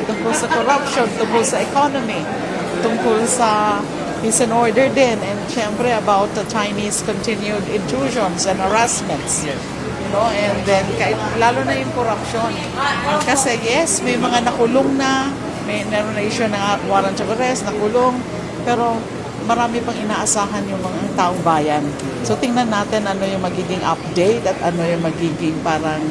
tungkol sa corruption, tungkol sa economy, tungkol sa peace and order din, and syempre about the Chinese continued intrusions and harassments. You know, and then lalo na yung corruption. Kasi yes, may mga nakulong na, may na-issue ng warrant of arrest, nakulong, pero marami pang inaasahan yung mga taong bayan. So tingnan natin ano yung magiging update at ano yung magiging parang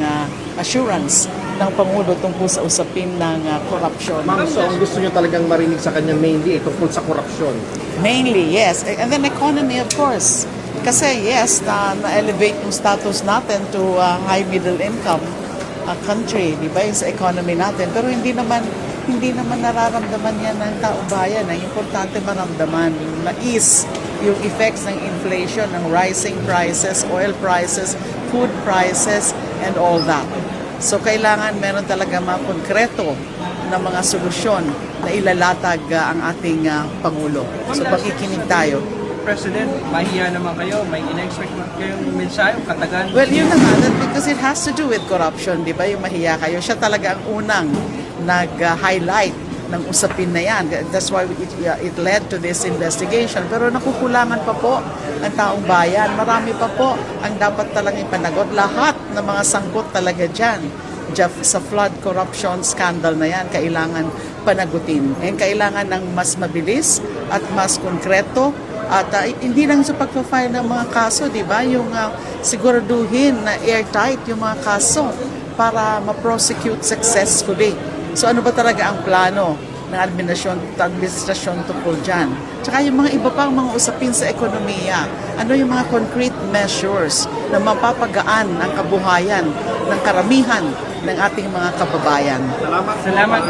assurance ng Pangulo tungkol sa usapin ng corruption. Ma'am, so ang gusto nyo talagang marinig sa kanya mainly tungkol sa korupsyon? Mainly, yes. And then economy, of course. Kasi yes, na-elevate yung status natin to high middle income country, di ba, yung sa economy natin. Pero hindi naman nararamdaman yan ng taong bayan. Ang importante maramdaman, na-ease yung effects ng inflation, ng rising prices, oil prices, food prices, and all that. So kailangan meron talaga mga konkreto na mga solusyon na ilalatag ang ating Pangulo. So pakikinig tayo. President, mahiya naman kayo, may in-expect kayong mensahe, katagan. Well, yun na nga, because it has to do with corruption, di ba? Yung mahiya kayo. Siya talaga ang unang nag-highlight ng usapin na yan. That's why it led to this investigation. Pero nakukulangan pa po ang taong bayan. Marami pa po ang dapat talagang ipanagot. Lahat ng mga sangkot talaga dyan. Sa flood corruption scandal na yan, kailangan panagutin. And kailangan ng mas mabilis at mas konkreto. At hindi lang sa pagpa-file ng mga kaso, di ba? Yung siguraduhin na airtight yung mga kaso para ma-prosecute successfully. So ano ba talaga ang plano ng administrasyon tungkol dyan? Tsaka yung mga iba pang mga usapin sa ekonomiya. Ano yung mga concrete measures na mapapagaan ang kabuhayan ng karamihan ng ating mga kababayan? Salamat.